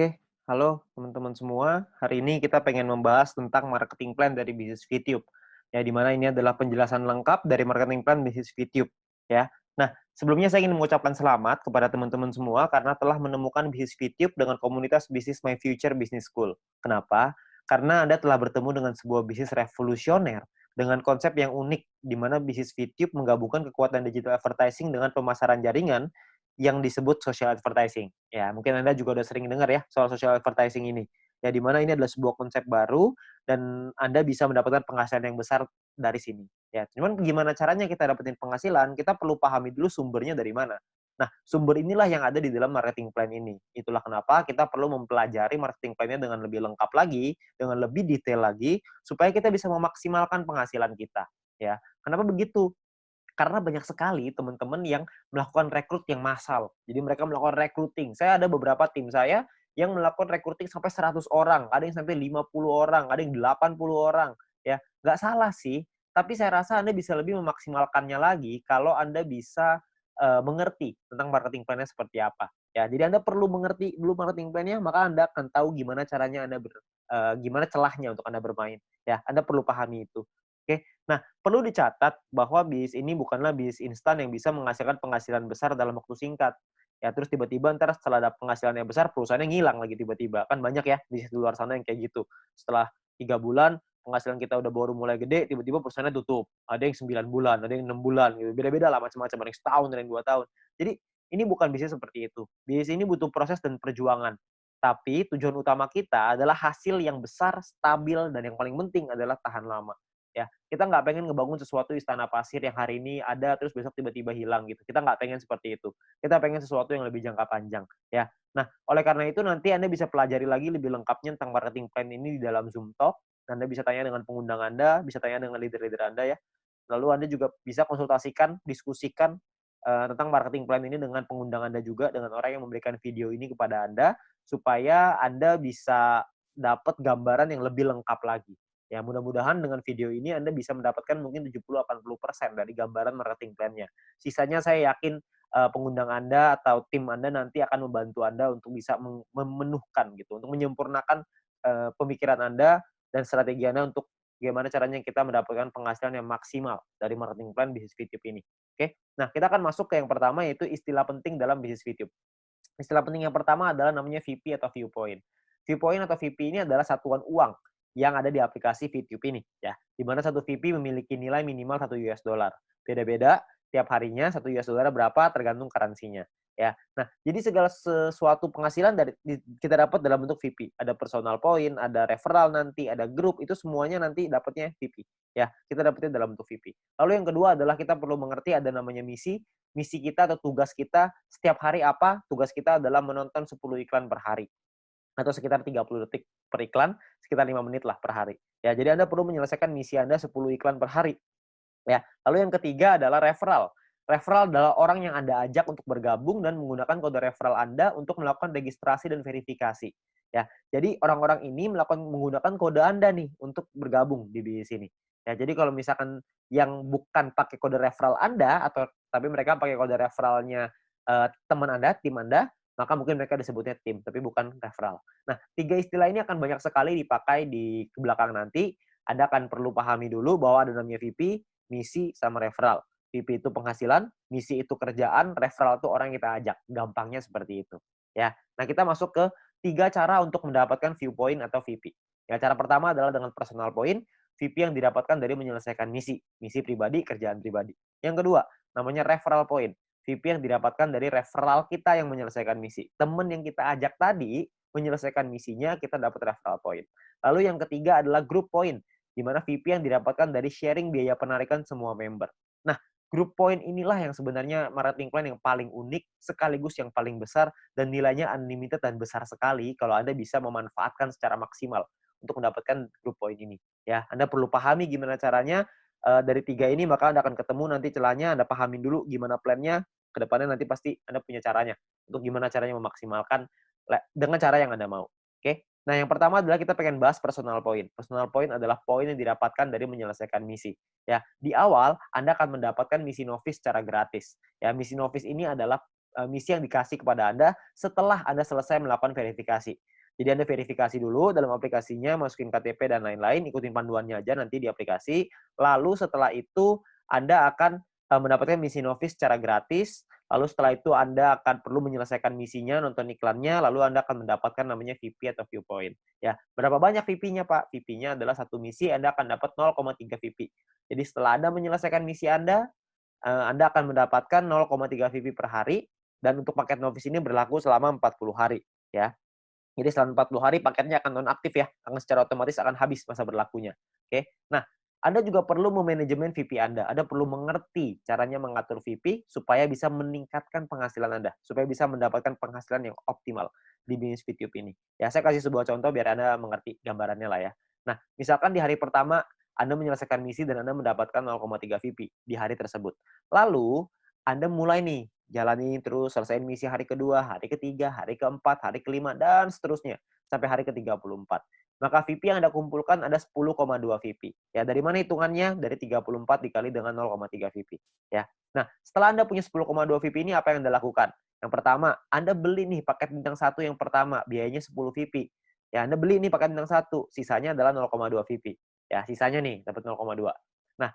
Oke, halo teman-teman semua. Hari ini kita pengen membahas tentang marketing plan dari bisnis VTube. Ya, di mana ini adalah penjelasan lengkap dari marketing plan bisnis VTube. Ya. Nah, sebelumnya saya ingin mengucapkan selamat kepada teman-teman semua karena telah menemukan bisnis VTube dengan komunitas bisnis My Future Business School. Kenapa? Karena Anda telah bertemu dengan sebuah bisnis revolusioner dengan konsep yang unik, di mana bisnis VTube menggabungkan kekuatan digital advertising dengan pemasaran jaringan yang disebut social advertising. Ya, mungkin Anda juga udah sering dengar ya soal social advertising ini. Ya, di mana ini adalah sebuah konsep baru dan Anda bisa mendapatkan penghasilan yang besar dari sini. Ya, cuman gimana caranya kita dapetin penghasilan? Kita perlu pahami dulu sumbernya dari mana. Nah, sumber inilah yang ada di dalam marketing plan ini. Itulah kenapa kita perlu mempelajari marketing plan-nya dengan lebih lengkap lagi, dengan lebih detail lagi, supaya kita bisa memaksimalkan penghasilan kita. Ya, kenapa begitu? Karena banyak sekali teman-teman yang melakukan rekrut yang massal. Jadi mereka melakukan recruiting. Saya ada beberapa tim saya yang melakukan recruiting sampai 100 orang, ada yang sampai 50 orang, ada yang 80 orang, ya. Nggak salah sih, tapi saya rasa Anda bisa lebih memaksimalkannya lagi kalau Anda bisa, mengerti tentang marketing plan-nya seperti apa, ya. Jadi Anda perlu mengerti dulu marketing plan-nya, maka Anda akan tahu gimana caranya gimana celahnya untuk Anda bermain, ya. Anda perlu pahami itu, oke. Nah, perlu dicatat bahwa bisnis ini bukanlah bisnis instan yang bisa menghasilkan penghasilan besar dalam waktu singkat. Ya, terus tiba-tiba ntar setelah ada penghasilan yang besar, perusahaannya ngilang lagi tiba-tiba. Kan banyak ya bisnis di luar sana yang kayak gitu. Setelah 3 bulan, penghasilan kita udah baru mulai gede, tiba-tiba perusahaannya tutup. Ada yang 9 bulan, ada yang 6 bulan, gitu. Beda-beda lah macam-macam. Ada yang setahun, ada yang 2 tahun. Jadi, ini bukan bisnis seperti itu. Bisnis ini butuh proses dan perjuangan. Tapi tujuan utama kita adalah hasil yang besar, stabil, dan yang paling penting adalah tahan lama. Ya, kita nggak pengen ngebangun sesuatu istana pasir yang hari ini ada terus besok tiba-tiba hilang gitu. Kita nggak pengen seperti itu. Kita pengen sesuatu yang lebih jangka panjang, ya. Nah, oleh karena itu nanti Anda bisa pelajari lagi lebih lengkapnya tentang marketing plan ini di dalam Zoom Talk. Anda bisa tanya dengan pengundang Anda, bisa tanya dengan leader-leader Anda ya. Lalu Anda juga bisa konsultasikan, diskusikan tentang marketing plan ini dengan pengundang Anda juga, dengan orang yang memberikan video ini kepada Anda, supaya Anda bisa dapat gambaran yang lebih lengkap lagi. Ya, mudah-mudahan dengan video ini Anda bisa mendapatkan mungkin 70-80% dari gambaran marketing plan-nya. Sisanya saya yakin pengundang Anda atau tim Anda nanti akan membantu Anda untuk bisa memenuhkan gitu, untuk menyempurnakan pemikiran Anda dan strategi Anda untuk gimana caranya kita mendapatkan penghasilan yang maksimal dari marketing plan bisnis VTube ini. Oke. Nah, kita akan masuk ke yang pertama yaitu istilah penting dalam bisnis VTube. Istilah penting yang pertama adalah namanya VP atau viewpoint. Viewpoint atau VP ini adalah satuan uang yang ada di aplikasi VTube ini, ya. Di mana satu VP memiliki nilai minimal $1. Beda-beda tiap harinya $1 berapa tergantung currency-nya, ya. Nah, jadi segala sesuatu penghasilan kita dapat dalam bentuk VP. Ada personal point, ada referral nanti, ada grup, itu semuanya nanti dapatnya VP, ya. Kita dapatnya dalam bentuk VP. Lalu yang kedua adalah kita perlu mengerti ada namanya misi. Misi kita atau tugas kita setiap hari apa? Tugas kita adalah menonton 10 iklan per hari atau sekitar 30 detik per iklan, sekitar 5 menit lah per hari. Ya, jadi Anda perlu menyelesaikan misi Anda 10 iklan per hari. Ya, lalu yang ketiga adalah referral. Referral adalah orang yang Anda ajak untuk bergabung dan menggunakan kode referral Anda untuk melakukan registrasi dan verifikasi. Ya, jadi orang-orang ini menggunakan kode Anda nih untuk bergabung di bisnis ini. Ya, jadi kalau misalkan yang bukan pakai kode referral Anda atau tapi mereka pakai kode referralnya teman Anda, tim Anda, maka mungkin mereka disebutnya tim, tapi bukan referral. Nah, tiga istilah ini akan banyak sekali dipakai di belakang nanti. Anda akan perlu pahami dulu bahwa ada namanya VP, misi, sama referral. VP itu penghasilan, misi itu kerjaan, referral itu orang yang kita ajak. Gampangnya seperti itu. Ya. Nah, kita masuk ke 3 cara untuk mendapatkan viewpoint atau VP. Ya, cara pertama adalah dengan personal point, VP yang didapatkan dari menyelesaikan misi pribadi, kerjaan pribadi. Yang kedua, namanya referral point. VP yang didapatkan dari referral kita yang menyelesaikan misi. Teman yang kita ajak tadi menyelesaikan misinya, kita dapat referral point. Lalu yang ketiga adalah group point, di mana VP yang didapatkan dari sharing biaya penarikan semua member. Nah, group point inilah yang sebenarnya marketing plan yang paling unik, sekaligus yang paling besar, dan nilainya unlimited dan besar sekali kalau Anda bisa memanfaatkan secara maksimal untuk mendapatkan group point ini. Ya, Anda perlu pahami gimana caranya dari tiga ini, maka Anda akan ketemu nanti celahnya, Anda pahamin dulu gimana plannya, ke depannya nanti pasti Anda punya caranya, untuk gimana caranya memaksimalkan dengan cara yang Anda mau. Oke? Nah, yang pertama adalah kita pengen bahas personal point. Personal point adalah poin yang didapatkan dari menyelesaikan misi. Ya, di awal Anda akan mendapatkan misi novice secara gratis. Ya, misi novice ini adalah misi yang dikasih kepada Anda setelah Anda selesai melakukan verifikasi. Jadi Anda verifikasi dulu dalam aplikasinya, masukin KTP dan lain-lain, ikutin panduannya aja nanti di aplikasi. Lalu setelah itu Anda akan mendapatkan misi novis secara gratis. Lalu setelah itu Anda akan perlu menyelesaikan misinya, nonton iklannya, lalu Anda akan mendapatkan namanya VP atau viewpoint. Ya, berapa banyak VP-nya, Pak? VP-nya adalah satu misi Anda akan dapat 0,3 VP. Jadi setelah Anda menyelesaikan misi Anda akan mendapatkan 0,3 VP per hari, dan untuk paket novis ini berlaku selama 40 hari. Ya. Jadi selama 40 hari paketnya akan nonaktif ya, akan secara otomatis akan habis masa berlakunya. Oke. Nah, Anda juga perlu memanajemen VP Anda. Anda perlu mengerti caranya mengatur VP supaya bisa meningkatkan penghasilan Anda, supaya bisa mendapatkan penghasilan yang optimal di bisnis VTube ini. Ya, saya kasih sebuah contoh biar Anda mengerti gambarannya lah ya. Nah, misalkan di hari pertama Anda menyelesaikan misi dan Anda mendapatkan 0,3 VP di hari tersebut. Lalu, Anda mulai nih jalani terus, selesaiin misi hari kedua, hari ketiga, hari keempat, hari kelima, dan seterusnya. Sampai hari ke-34. Maka VP yang Anda kumpulkan ada 10,2 VP. Ya, dari mana hitungannya? Dari 34 dikali dengan 0,3 VP. Ya. Nah, setelah Anda punya 10,2 VP ini, apa yang Anda lakukan? Yang pertama, Anda beli nih paket bintang 1 yang pertama, biayanya 10 VP. Ya, Anda beli nih paket bintang 1, sisanya adalah 0,2 VP. Ya, sisanya nih dapat 0,2. Nah,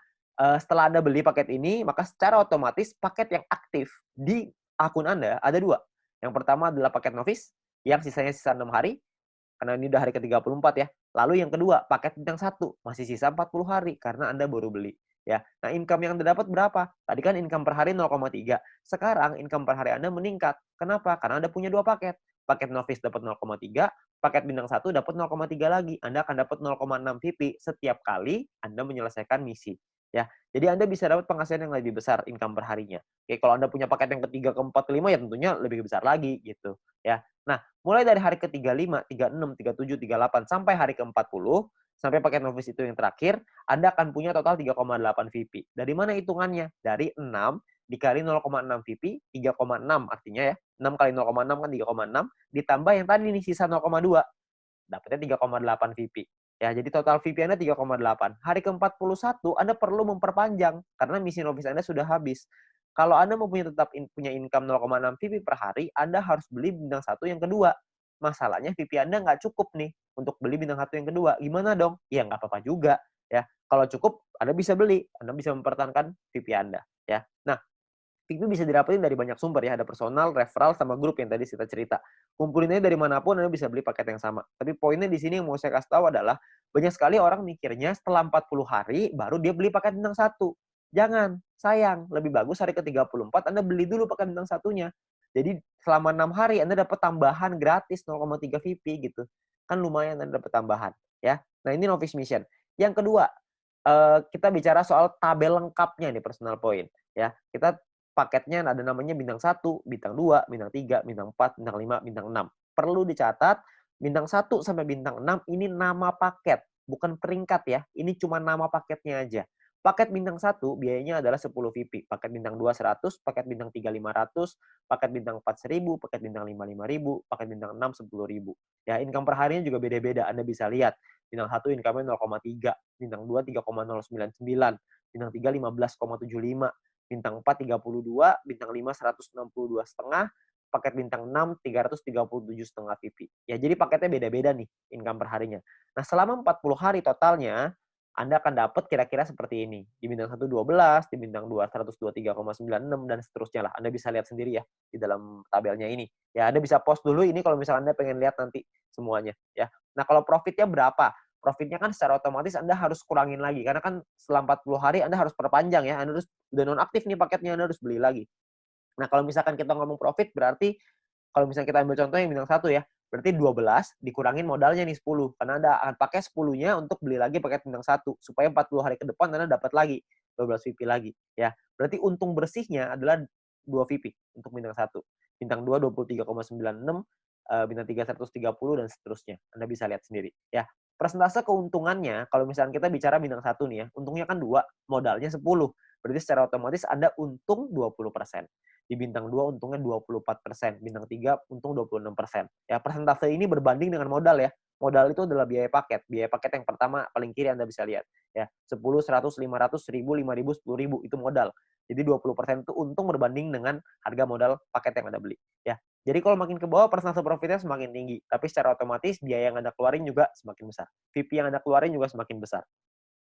setelah Anda beli paket ini, maka secara otomatis paket yang aktif di akun Anda ada 2. Yang pertama adalah paket novis, yang sisanya sisa 6 hari, karena ini udah hari ke-34 ya. Lalu yang kedua, paket bintang 1, masih sisa 40 hari, karena Anda baru beli. Ya. Nah, income yang Anda dapat berapa? Tadi kan income per hari 0,3. Sekarang income per hari Anda meningkat. Kenapa? Karena Anda punya 2 paket. Paket novis dapat 0,3, paket bintang 1 dapat 0,3 lagi. Anda akan dapat 0,6 VP setiap kali Anda menyelesaikan misi. Ya, jadi Anda bisa dapat penghasilan yang lebih besar income per harinya. Oke, kalau Anda punya paket yang ketiga, keempat, kelima ya tentunya lebih besar lagi gitu, ya. Nah, mulai dari hari ke-35, 36, 37, 38 sampai hari ke-40, sampai paket novis itu yang terakhir, Anda akan punya total 3,8 VP. Dari mana hitungannya? Dari 6 dikali 0,6 VP, 3,6 artinya ya. 6 kali 0,6 kan 3,6, ditambah yang tadi nih sisa 0,2. Dapatnya 3,8 VP. Ya, jadi total VP Anda 3,8. Hari ke-41 Anda perlu memperpanjang karena misi novis Anda sudah habis. Kalau Anda mau tetap punya income 0,6 VP per hari, Anda harus beli bintang 1 yang kedua. Masalahnya VP Anda nggak cukup nih untuk beli bintang 1 yang kedua. Gimana dong? Ya nggak apa-apa juga. Ya, kalau cukup Anda bisa beli. Anda bisa mempertahankan VP Anda. Ya. Nah, VP bisa didapetin dari banyak sumber ya, ada personal, referral, sama grup yang tadi kita cerita. Kumpulin aja dari manapun Anda bisa beli paket yang sama. Tapi poinnya di sini yang mau saya kasih tahu adalah, banyak sekali orang mikirnya setelah 40 hari baru dia beli paket bintang 1. Jangan, sayang. Lebih bagus hari ke-34 Anda beli dulu paket bintang 1-nya. Jadi selama 6 hari Anda dapat tambahan gratis 0,3 VP gitu. Kan lumayan Anda dapat tambahan ya. Nah, ini novice mission. Yang kedua, kita bicara soal tabel lengkapnya nih personal point ya. Kita paketnya ada namanya bintang 1, bintang 2, bintang 3, bintang 4, bintang 5, bintang 6. Perlu dicatat, bintang 1 sampai bintang 6 ini nama paket, bukan peringkat ya. Ini cuma nama paketnya aja. Paket bintang 1 biayanya adalah 10 VP, paket bintang 2 100, paket bintang 3 500, paket bintang 4 1000, paket bintang 5 5000, paket bintang 6 10.000. Ya, income per harinya juga beda-beda. Anda bisa lihat. Bintang 1 income-nya 0,3, bintang 2 3,099, bintang 3 15,75, bintang 4 32, bintang 5 162,5, paket bintang 6 337,5 VP. Ya, jadi paketnya beda-beda nih income per harinya. Nah, selama 40 hari totalnya Anda akan dapat kira-kira seperti ini. Di bintang 1 12, di bintang 2 123,96 dan seterusnya lah. Anda bisa lihat sendiri ya di dalam tabelnya ini. Ya, Anda bisa post dulu ini kalau misalnya Anda pengen lihat nanti semuanya ya. Nah, kalau profitnya berapa? Profitnya kan secara otomatis Anda harus kurangin lagi karena kan setelah 40 hari Anda harus perpanjang ya. Anda harus udah nonaktif nih paketnya, Anda harus beli lagi. Nah, kalau misalkan kita ngomong profit berarti kalau misalnya kita ambil contoh yang bintang 1 ya, berarti 12 dikurangin modalnya nih 10 karena Anda akan pakai 10-nya untuk beli lagi paket bintang 1 supaya 40 hari ke depan Anda dapat lagi 12 VP lagi ya. Berarti untung bersihnya adalah 2 VP untuk bintang 1. Bintang 2 23,96, bintang 3 130 dan seterusnya. Anda bisa lihat sendiri ya. Persentase keuntungannya kalau misalnya kita bicara bintang 1 nih ya, untungnya kan 2, modalnya 10. Berarti secara otomatis Anda untung 20%. Di bintang 2 untungnya 24%, bintang 3 untung 26%. Ya, persentase ini berbanding dengan modal ya. Modal itu adalah biaya paket. Biaya paket yang pertama paling kiri Anda bisa lihat ya. 10, 100, 500, 1000, 5000, 10.000 itu modal. Jadi 20% itu untung berbanding dengan harga modal paket yang Anda beli, ya. Jadi kalau makin ke bawah persentase profitnya semakin tinggi, tapi secara otomatis biaya yang Anda keluarin juga semakin besar. VP yang Anda keluarin juga semakin besar.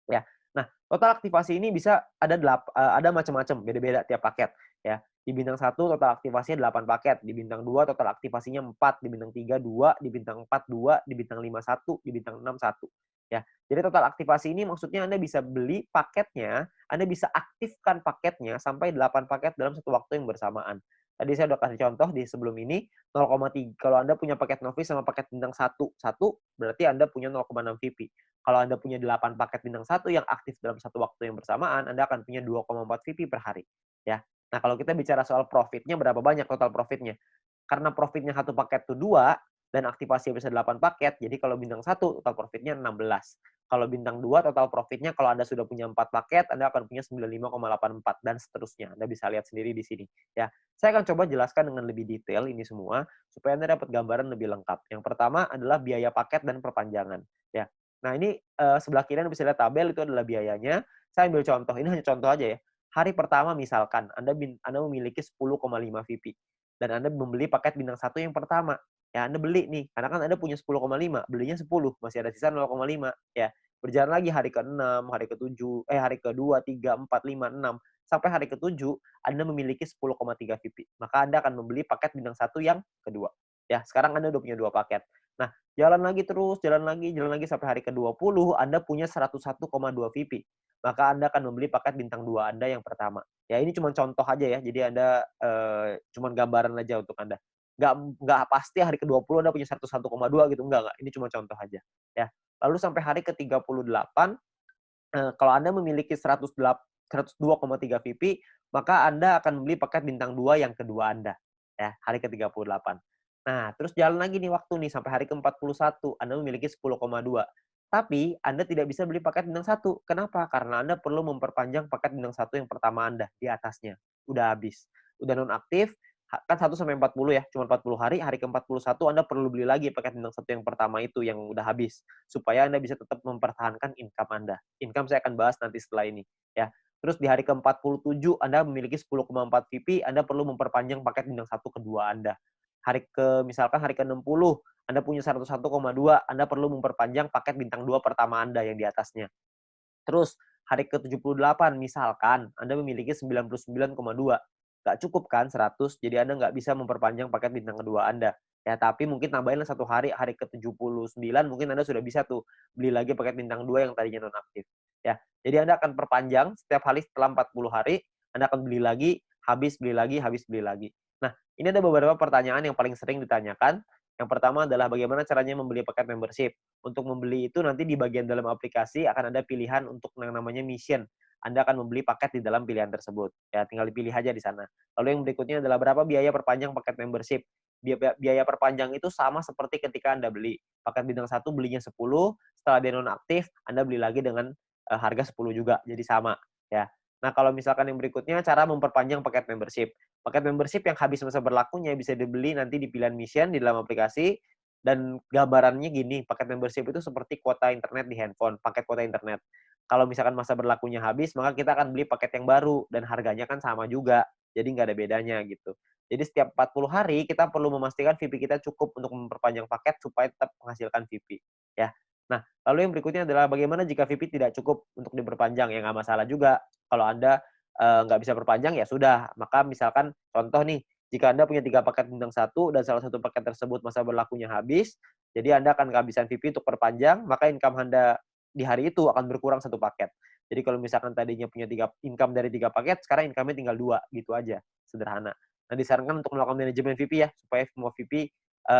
Ya. Nah, total aktivasi ini bisa ada macam-macam, beda-beda tiap paket, ya. Di bintang 1 total aktivasinya 8 paket, di bintang 2 total aktivasinya 4, di bintang 3 2, di bintang 4 2, di bintang 5 1, di bintang 6 1, ya. Jadi total aktivasi ini maksudnya Anda bisa beli paketnya, Anda bisa aktifkan paketnya sampai 8 paket dalam satu waktu yang bersamaan. Tadi saya udah kasih contoh di sebelum ini, 0,3 kalau Anda punya paket novice sama paket bintang 1, berarti Anda punya 0,6 VP. Kalau Anda punya 8 paket bintang 1 yang aktif dalam satu waktu yang bersamaan, Anda akan punya 2,4 VP per hari, ya. Nah, kalau kita bicara soal profitnya, berapa banyak total profitnya? Karena profitnya satu paket itu 2 dan aktivasi bisa 8 paket, jadi kalau bintang 1 total profitnya 16. Kalau bintang 2 total profitnya kalau Anda sudah punya 4 paket, Anda akan punya 95,84 dan seterusnya. Anda bisa lihat sendiri di sini, ya. Saya akan coba jelaskan dengan lebih detail ini semua, supaya Anda dapat gambaran lebih lengkap. Yang pertama adalah biaya paket dan perpanjangan, ya. Nah, ini, sebelah kiri Anda bisa lihat tabel, itu adalah biayanya. Saya ambil contoh, ini hanya contoh aja ya. Hari pertama misalkan Anda memiliki 10,5 VP dan Anda membeli paket bintang 1 yang pertama. Ya, Anda beli nih, karena kan Anda punya 10,5, belinya 10, masih ada sisa 0,5, ya. Berjalan lagi hari ke-6, hari ke-7, hari ke-2, 3, 4, 5, 6, sampai hari ke-7 Anda memiliki 10,3 VP. Maka Anda akan membeli paket bintang 1 yang kedua. Ya, sekarang Anda udah punya 2 paket. Nah, jalan lagi terus, jalan lagi sampai hari ke-20 Anda punya 101,2 VP. Maka Anda akan membeli paket bintang 2 Anda yang pertama. Ya, ini cuma contoh aja ya, jadi Anda, cuman gambaran aja untuk Anda. Nggak pasti hari ke-20 Anda punya 101,2 gitu, enggak, ini cuma contoh aja, ya. Lalu sampai hari ke-38, kalau Anda memiliki 102,3 VP, maka Anda akan membeli paket bintang 2 yang kedua Anda, ya, hari ke-38. Nah, terus jalan lagi nih waktu nih sampai hari ke-41, Anda memiliki 10,2. Tapi Anda tidak bisa beli paket bintang 1. Kenapa? Karena Anda perlu memperpanjang paket bintang 1 yang pertama Anda di atasnya. Udah habis. Udah nonaktif, kan 1 sampai 40 ya, cuma 40 hari, hari ke-41 Anda perlu beli lagi paket bintang 1 yang pertama itu yang udah habis, supaya Anda bisa tetap mempertahankan income Anda. Income saya akan bahas nanti setelah ini, ya. Terus di hari ke-47 Anda memiliki 10,4 VP, Anda perlu memperpanjang paket bintang 1 kedua Anda. Misalkan hari ke-60 Anda punya 101,2, Anda perlu memperpanjang paket bintang 2 pertama Anda yang di atasnya. Terus hari ke-78 misalkan Anda memiliki 99,2, nggak cukup kan 100, jadi Anda nggak bisa memperpanjang paket bintang kedua Anda. Ya, tapi mungkin tambahinlah 1 hari, hari ke-79 mungkin Anda sudah bisa tuh beli lagi paket bintang 2 yang tadinya nonaktif. Ya, jadi Anda akan perpanjang setiap hari setelah 40 hari, Anda akan beli lagi, habis beli lagi, habis beli lagi. Nah, ini ada beberapa pertanyaan yang paling sering ditanyakan. Yang pertama adalah bagaimana caranya membeli paket membership. Untuk membeli itu nanti di bagian dalam aplikasi akan ada pilihan untuk yang namanya mission. Anda akan membeli paket di dalam pilihan tersebut. Ya, tinggal dipilih aja di sana. Lalu yang berikutnya adalah berapa biaya perpanjang paket membership. Biaya perpanjang itu sama seperti ketika Anda beli. Paket bintang 1 belinya 10, setelah dia nonaktif, Anda beli lagi dengan harga 10 juga. Jadi sama, ya. Nah, kalau misalkan yang berikutnya cara memperpanjang paket membership. Paket membership yang habis masa berlakunya bisa dibeli nanti di pilihan mission di dalam aplikasi. Dan gambarannya gini, paket membership itu seperti kuota internet di handphone, paket kuota internet. Kalau misalkan masa berlakunya habis, maka kita akan beli paket yang baru dan harganya kan sama juga. Jadi nggak ada bedanya gitu. Jadi setiap 40 hari kita perlu memastikan VP kita cukup untuk memperpanjang paket supaya tetap menghasilkan VP, ya. Nah, lalu yang berikutnya adalah bagaimana jika VP tidak cukup untuk diperpanjang? Ya nggak masalah juga. Kalau Anda nggak bisa perpanjang ya sudah. Maka misalkan contoh nih, jika Anda punya 3 paket bintang 1 dan salah satu paket tersebut masa berlakunya habis, jadi Anda akan kehabisan VP untuk perpanjang, maka income Anda di hari itu akan berkurang satu paket. Jadi kalau misalkan tadinya punya income dari 3 paket, sekarang income-nya tinggal 2, gitu aja, sederhana. Nah, disarankan untuk melakukan manajemen VP ya, supaya semua VP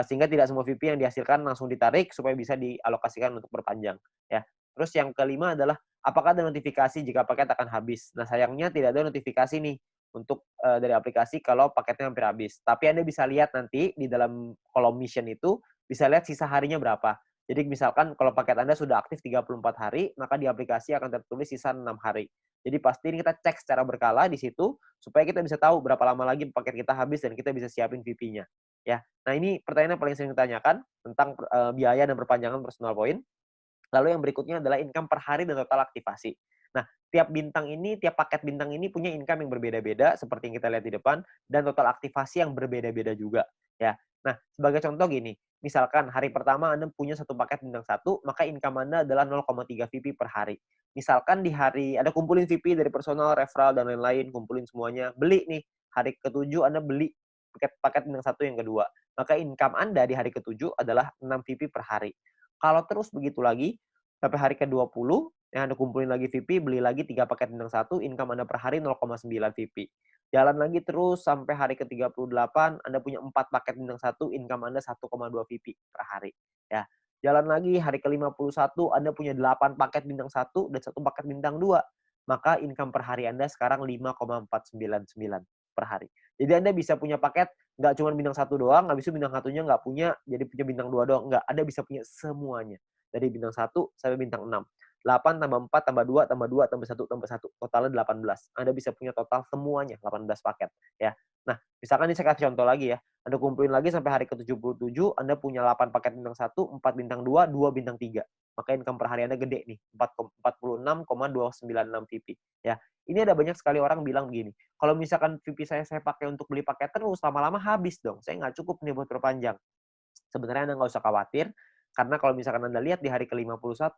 sehingga tidak semua VP yang dihasilkan langsung ditarik supaya bisa dialokasikan untuk perpanjang, ya. Terus yang kelima adalah apakah ada notifikasi jika paket akan habis? Nah, sayangnya tidak ada notifikasi nih untuk dari aplikasi kalau paketnya hampir habis. Tapi Anda bisa lihat nanti di dalam kolom mission itu, bisa lihat sisa harinya berapa. Jadi misalkan kalau paket Anda sudah aktif 34 hari, maka di aplikasi akan tertulis sisa 6 hari. Jadi pasti ini kita cek secara berkala di situ, supaya kita bisa tahu berapa lama lagi paket kita habis dan kita bisa siapin VP-nya. Ya. Nah, ini pertanyaan yang paling sering ditanyakan tentang biaya dan perpanjangan personal point. Lalu yang berikutnya adalah income per hari dan total aktivasi. Nah, tiap paket bintang ini punya income yang berbeda-beda seperti yang kita lihat di depan dan total aktivasi yang berbeda-beda juga, ya. Nah, sebagai contoh gini, misalkan hari pertama Anda punya satu paket bintang satu, maka income Anda adalah 0,3 VP per hari. Misalkan di hari Anda kumpulin VP dari personal, referral, dan lain-lain, kumpulin semuanya, beli nih, hari ketujuh Anda beli paket bintang satu yang kedua, maka income Anda di hari ketujuh adalah 6 VP per hari. Kalau terus begitu lagi, sampai hari ke-20, yang Anda kumpulin lagi VP, beli lagi 3 paket bintang satu, income Anda per hari 0,9 VP. Jalan lagi terus sampai hari ke-38, Anda punya 4 paket bintang satu, income Anda 1,2 VP per hari. Ya. Jalan lagi hari ke-51, Anda punya 8 paket bintang satu dan 1 paket bintang 2. Maka income per hari Anda sekarang 5,499 per hari. Jadi Anda bisa punya paket nggak cuma bintang satu doang, habis itu bintang satunya nggak punya, jadi punya bintang 2 doang. Nggak, Anda bisa punya semuanya. Dari bintang 1 sampai bintang 6. 8 tambah 4 tambah 2 tambah 2 tambah 1 tambah 1. Totalnya 18. Anda bisa punya total semuanya 18 paket. Ya. Nah, misalkan ini saya kasih contoh lagi ya. Anda kumpulin lagi sampai hari ke-77, Anda punya 8 paket bintang 1, 4 bintang 2, 2 bintang 3. Maka income per hari Anda gede nih, 46,296 VP. Ya. Ini ada banyak sekali orang bilang begini, kalau misalkan VP saya pakai untuk beli paket terus, lama-lama habis dong. Saya nggak cukup nih buat perpanjang. Sebenarnya Anda nggak usah khawatir, karena kalau misalkan Anda lihat di hari ke-51,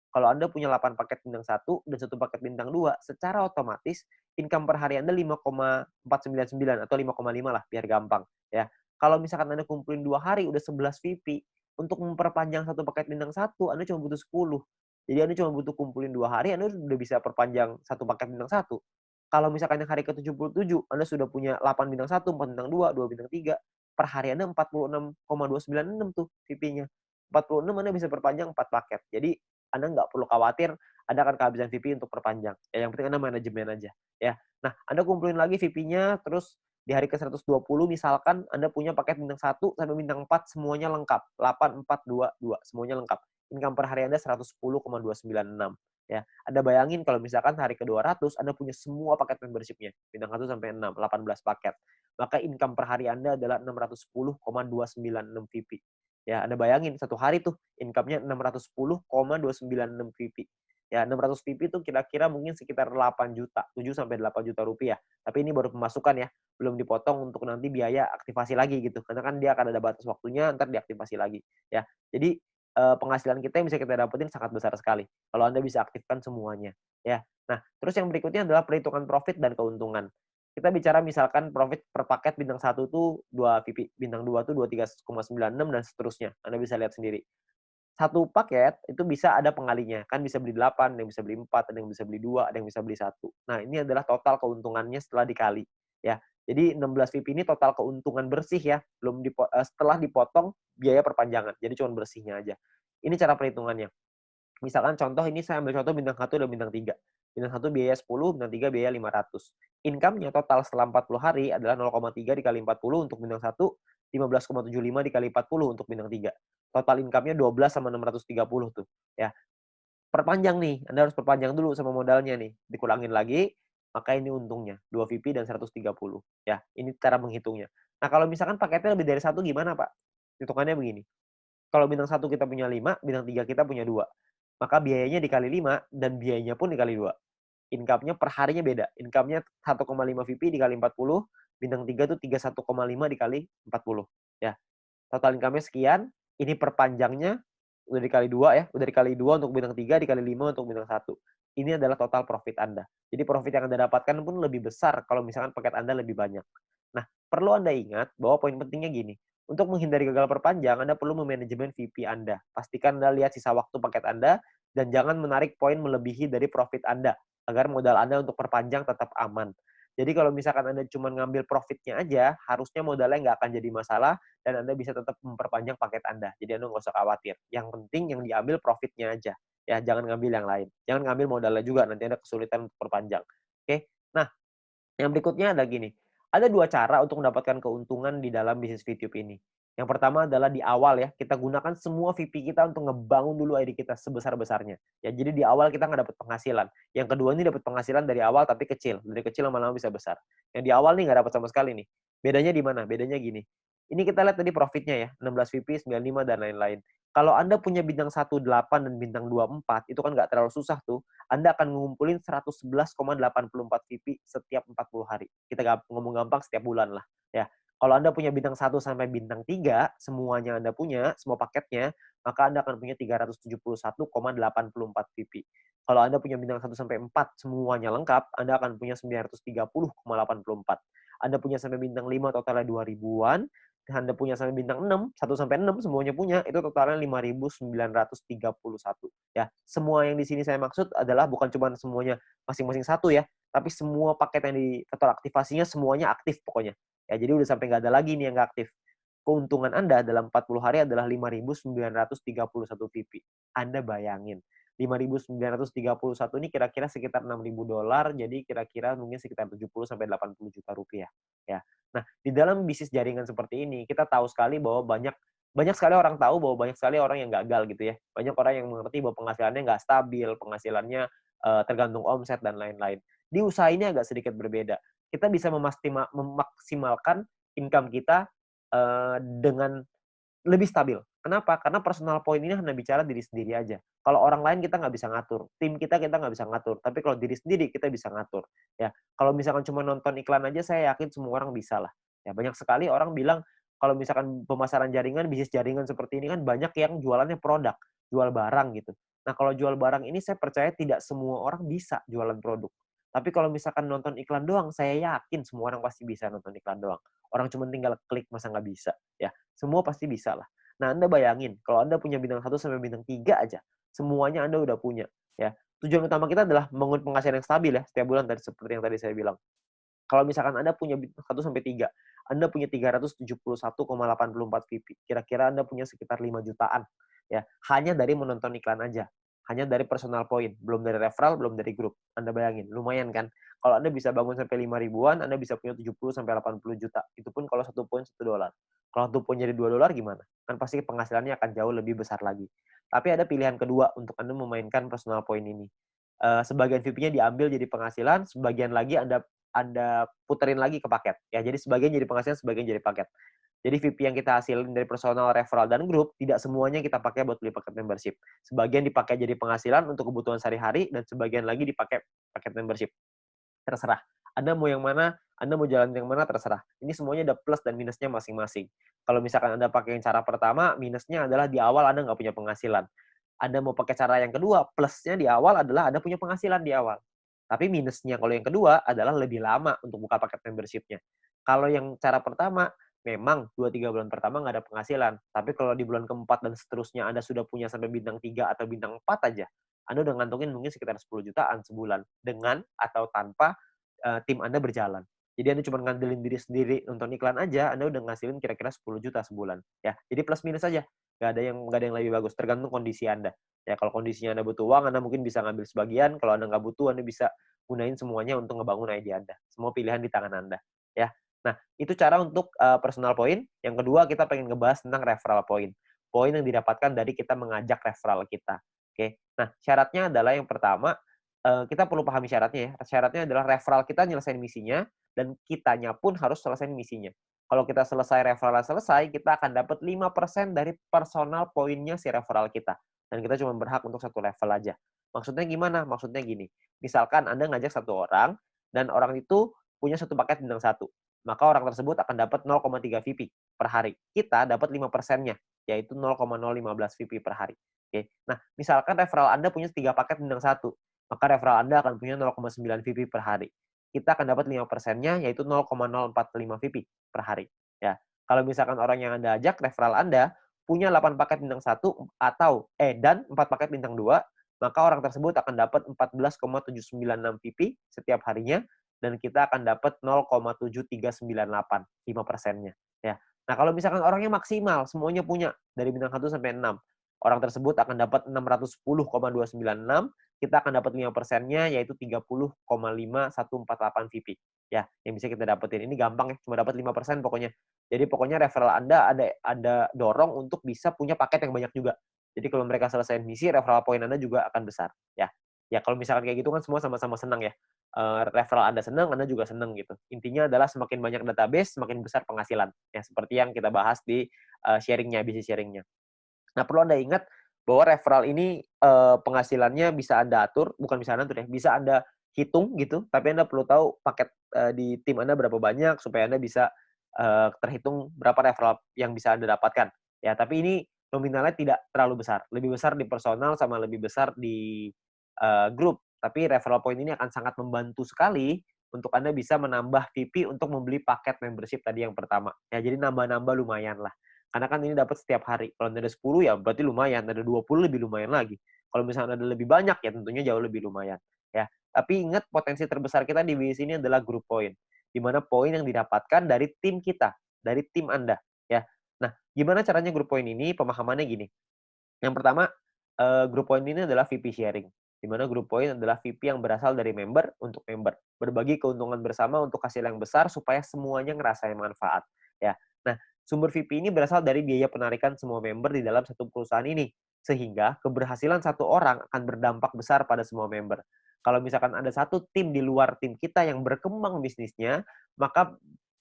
kalau Anda punya 8 paket bintang 1 dan 1 paket bintang 2, secara otomatis income per hari Anda 5,499 atau 5,5 lah biar gampang ya. Kalau misalkan Anda kumpulin 2 hari udah 11 VP, untuk memperpanjang satu paket bintang 1 Anda cuma butuh 10. Jadi Anda cuma butuh kumpulin 2 hari Anda udah bisa perpanjang satu paket bintang 1. Kalau misalkan yang hari ke-77 Anda sudah punya 8 bintang 1, 4 bintang 2, 2 bintang 3, per hari Anda 46,296 tuh VP-nya. 46 Anda bisa perpanjang 4 paket. Jadi Anda nggak perlu khawatir Anda akan kehabisan VP untuk perpanjang. Ya, yang penting Anda manajemen aja. Ya. Nah, Anda kumpulin lagi VP-nya, terus di hari ke-120 misalkan Anda punya paket bintang 1 sampai bintang 4 semuanya lengkap. 8, 4, 2, 2 semuanya lengkap. Income per hari Anda 110,296. Ya, Anda bayangin kalau misalkan hari ke-200 Anda punya semua paket membership-nya. Bintang 1 sampai 6, 18 paket. Maka income per hari Anda adalah 610,296 VP. Ya, Anda bayangin satu hari tuh income-nya 610,296 VP. Ya, 600 VP itu kira-kira mungkin sekitar 8 juta, 7 sampai 8 juta rupiah. Tapi ini baru pemasukan ya, belum dipotong untuk nanti biaya aktivasi lagi gitu. Karena kan dia akan ada batas waktunya, ntar diaktifasi lagi. Ya, jadi penghasilan kita yang bisa kita dapetin sangat besar sekali kalau Anda bisa aktifkan semuanya. Ya, nah terus yang berikutnya adalah perhitungan profit dan keuntungan. Kita bicara misalkan profit per paket bintang 1 tuh 2 VP, bintang 2 tuh 23,96 dan seterusnya. Anda bisa lihat sendiri. Satu paket itu bisa ada pengalinya, kan bisa beli 8, ada yang bisa beli 4, ada yang bisa beli 2, ada yang bisa beli 1. Nah, ini adalah total keuntungannya setelah dikali, ya. Jadi 16 VIP ini total keuntungan bersih ya, setelah dipotong biaya perpanjangan. Jadi cuma bersihnya aja. Ini cara perhitungannya. Misalkan contoh ini saya ambil contoh bintang 1 dan bintang 3. Bintang 1 biaya 10, bintang 3 biaya 500. Income-nya total setelah 40 hari adalah 0,3 dikali 40 untuk bintang 1, 15,75 dikali 40 untuk bintang 3. Total income-nya 12 sama 630 tuh, ya. Perpanjang nih, Anda harus perpanjang dulu sama modalnya nih. Dikurangin lagi, maka ini untungnya, 2 VP dan 130, ya. Ini cara menghitungnya. Nah, kalau misalkan paketnya lebih dari 1 gimana, Pak? Hitungannya begini. Kalau bintang 1 kita punya 5, bintang 3 kita punya 2. Maka biayanya dikali 5 dan biayanya pun dikali 2. Income-nya per harinya beda. Income-nya 1,5 VP dikali 40, bintang 3 tuh 31,5 dikali 40. Ya. Total income-nya sekian, ini perpanjangnya udah dikali 2 ya, udah dikali 2 untuk bintang 3, dikali 5 untuk bintang 1. Ini adalah total profit Anda. Jadi profit yang Anda dapatkan pun lebih besar kalau misalkan paket Anda lebih banyak. Nah, perlu Anda ingat bahwa poin pentingnya gini, untuk menghindari gagal perpanjang, Anda perlu memanajemen VP Anda. Pastikan Anda lihat sisa waktu paket Anda, dan jangan menarik poin melebihi dari profit Anda, agar modal Anda untuk perpanjang tetap aman. Jadi kalau misalkan Anda cuma ngambil profitnya aja, harusnya modalnya nggak akan jadi masalah, dan Anda bisa tetap memperpanjang paket Anda. Jadi Anda nggak usah khawatir. Yang penting yang diambil profitnya aja. Ya, jangan ngambil yang lain. Jangan ngambil modalnya juga, nanti Anda kesulitan untuk perpanjang. Oke? Nah, yang berikutnya ada gini, ada 2 cara untuk mendapatkan keuntungan di dalam bisnis VTube ini. Yang pertama adalah di awal ya, kita gunakan semua VP kita untuk ngebangun dulu ID kita sebesar-besarnya. Ya, jadi di awal kita nggak dapat penghasilan. Yang kedua ini dapat penghasilan dari awal tapi kecil. Dari kecil lama-lama bisa besar. Yang di awal nih nggak dapat sama sekali nih. Bedanya di mana? Bedanya gini. Ini kita lihat tadi profitnya ya, 16 VP, 95, dan lain-lain. Kalau Anda punya bintang 18 dan bintang 24, itu kan nggak terlalu susah tuh. Anda akan ngumpulin 111,84 VP setiap 40 hari. Kita ngomong gampang setiap bulan lah. Ya. Kalau Anda punya bintang 1 sampai bintang 3, semuanya Anda punya, semua paketnya, maka Anda akan punya 371,84 VP. Kalau Anda punya bintang 1 sampai 4, semuanya lengkap, Anda akan punya 930,84. Anda punya sampai bintang 5, totalnya 2.000-an. Anda punya sampai bintang 6, 1 sampai 6 semuanya punya, itu totalnya 5.931 ya. Semua yang di sini saya maksud adalah bukan cuma semuanya masing-masing satu ya, tapi semua paket yang di total aktivasinya semuanya aktif pokoknya. Ya, jadi udah sampai nggak ada lagi nih yang nggak aktif. Keuntungan Anda dalam 40 hari adalah 5.931 VP. Anda bayangin, 5.931 ini kira-kira sekitar $6.000, jadi kira-kira mungkin sekitar 70 sampai 80 juta rupiah ya. Nah, di dalam bisnis jaringan seperti ini, kita tahu sekali bahwa banyak sekali orang tahu bahwa banyak sekali orang yang gagal gitu ya. Banyak orang yang mengerti bahwa penghasilannya nggak stabil, penghasilannya tergantung omset dan lain-lain. Di usaha ini agak sedikit berbeda. Kita bisa memaksimalkan income kita dengan lebih stabil. Kenapa? Karena personal point ini hanya bicara diri sendiri aja. Kalau orang lain kita nggak bisa ngatur, tim kita nggak bisa ngatur. Tapi kalau diri sendiri kita bisa ngatur. Ya, kalau misalkan cuma nonton iklan aja, saya yakin semua orang bisa lah. Ya, banyak sekali orang bilang kalau misalkan pemasaran jaringan, bisnis jaringan seperti ini kan banyak yang jualannya produk, jual barang gitu. Nah, kalau jual barang ini saya percaya tidak semua orang bisa jualan produk. Tapi kalau misalkan nonton iklan doang, saya yakin semua orang pasti bisa nonton iklan doang. Orang cuma tinggal klik, masa nggak bisa? Ya, semua pasti bisa lah. Nah, Anda bayangin, kalau Anda punya bintang 1 sampai bintang 3 aja, semuanya Anda udah punya. Ya, tujuan utama kita adalah membangun penghasilan yang stabil ya, setiap bulan tadi seperti yang tadi saya bilang. Kalau misalkan Anda punya bintang 1 sampai 3, Anda punya 371,84 VP. Kira-kira Anda punya sekitar 5 jutaan. Ya, hanya dari menonton iklan aja. Hanya dari personal point, belum dari referral, belum dari grup. Anda bayangin, lumayan kan? Kalau Anda bisa bangun sampai 5 ribuan, Anda bisa punya 70 sampai 80 juta. Itu pun kalau satu poin $1. Kalau satu poin jadi $2 gimana? Kan pasti penghasilannya akan jauh lebih besar lagi. Tapi ada pilihan kedua untuk Anda memainkan personal point ini. Sebagian VP-nya diambil jadi penghasilan, sebagian lagi Anda puterin lagi ke paket. Ya, jadi sebagian jadi penghasilan, sebagian jadi paket. Jadi VP yang kita hasilin dari personal, referral, dan grup, tidak semuanya kita pakai buat beli paket membership. Sebagian dipakai jadi penghasilan untuk kebutuhan sehari-hari, dan sebagian lagi dipakai paket membership. Terserah. Anda mau yang mana, Anda mau jalan yang mana, terserah. Ini semuanya ada plus dan minusnya masing-masing. Kalau misalkan Anda pakai yang cara pertama, minusnya adalah di awal Anda nggak punya penghasilan. Anda mau pakai cara yang kedua, plusnya di awal adalah Anda punya penghasilan di awal. Tapi minusnya kalau yang kedua adalah lebih lama untuk buka paket membership-nya. Kalau yang cara pertama, memang 2-3 bulan pertama nggak ada penghasilan. Tapi kalau di bulan keempat dan seterusnya Anda sudah punya sampai bintang 3 atau bintang 4 aja, Anda udah ngantongin mungkin sekitar 10 jutaan sebulan. Dengan atau tanpa tim Anda berjalan. Jadi Anda cuma ngandelin diri sendiri, nonton iklan aja, Anda udah ngasilin kira-kira 10 juta sebulan. Ya, jadi plus minus aja. Nggak ada yang lebih bagus, tergantung kondisi Anda. Ya, kalau kondisinya Anda butuh uang, Anda mungkin bisa ngambil sebagian. Kalau Anda nggak butuh, Anda bisa gunain semuanya untuk ngebangun ide Anda. Semua pilihan di tangan Anda. Ya. Nah, itu cara untuk personal point. Yang kedua, kita pengen ngebahas tentang referral point. Poin yang didapatkan dari kita mengajak referral kita. Oke. Nah, syaratnya adalah yang pertama, kita perlu pahami syaratnya ya. Syaratnya adalah referral kita nyelesain misinya, dan kitanya pun harus selesai misinya. Kalau kita selesai referral selesai, kita akan dapat 5% dari personal poinnya si referral kita. Dan kita cuma berhak untuk satu level aja. Maksudnya gimana? Maksudnya gini. Misalkan Anda ngajak satu orang, dan orang itu punya satu paket bintang 1. Maka orang tersebut akan dapat 0,3 VP per hari. Kita dapat 5%-nya, yaitu 0,015 VP per hari. Oke. Nah, misalkan referral Anda punya 3 paket bintang 1, maka referral Anda akan punya 0,9 VP per hari. Kita akan dapat 5%-nya, yaitu 0,045 VP per hari. Ya. Kalau misalkan orang yang Anda ajak, referral Anda punya 8 paket bintang 1 dan 4 paket bintang 2, maka orang tersebut akan dapat 14,796 VP setiap harinya, dan kita akan dapat 0,7398, 5%-nya. Ya. Nah, kalau misalkan orangnya maksimal, semuanya punya, dari bintang 1 sampai 6, orang tersebut akan dapat 610,296, kita akan dapat 5%-nya, yaitu 30,5148 VP. Ya, yang bisa kita dapetin. Ini gampang ya, cuma dapat 5% pokoknya. Jadi pokoknya referral Anda ada dorong untuk bisa punya paket yang banyak juga. Jadi kalau mereka selesai misi, referral point Anda juga akan besar. Ya, ya kalau misalkan kayak gitu kan semua sama-sama senang ya. referral Anda senang, Anda juga senang gitu. Intinya adalah semakin banyak database, semakin besar penghasilan. Ya, seperti yang kita bahas di sharing-nya, bisnis sharing-nya. Nah, perlu Anda ingat bahwa referral ini penghasilannya bisa Anda atur, bukan bisa Anda atur ya, bisa Anda hitung gitu, tapi Anda perlu tahu paket di tim Anda berapa banyak supaya Anda bisa terhitung berapa referral yang bisa Anda dapatkan. Ya, tapi ini nominalnya tidak terlalu besar. Lebih besar di personal sama lebih besar di grup. Tapi referral point ini akan sangat membantu sekali untuk Anda bisa menambah VP untuk membeli paket membership tadi yang pertama. Ya, jadi nambah-nambah lumayan lah. Karena kan ini dapat setiap hari. Kalau ada 10 ya berarti lumayan, ada 20 lebih lumayan lagi. Kalau misalnya ada lebih banyak ya tentunya jauh lebih lumayan. Ya, tapi ingat potensi terbesar kita di bisnis ini adalah group point. Di mana poin yang didapatkan dari tim kita, dari tim Anda, ya. Nah, gimana caranya group point ini? Pemahamannya gini. Yang pertama, group point ini adalah VP sharing. Di mana group point adalah VP yang berasal dari member untuk member. Berbagi keuntungan bersama untuk hasil yang besar supaya semuanya ngerasain manfaat. Ya. Nah, sumber VP ini berasal dari biaya penarikan semua member di dalam satu perusahaan ini. Sehingga keberhasilan satu orang akan berdampak besar pada semua member. Kalau misalkan ada satu tim di luar tim kita yang berkembang bisnisnya, maka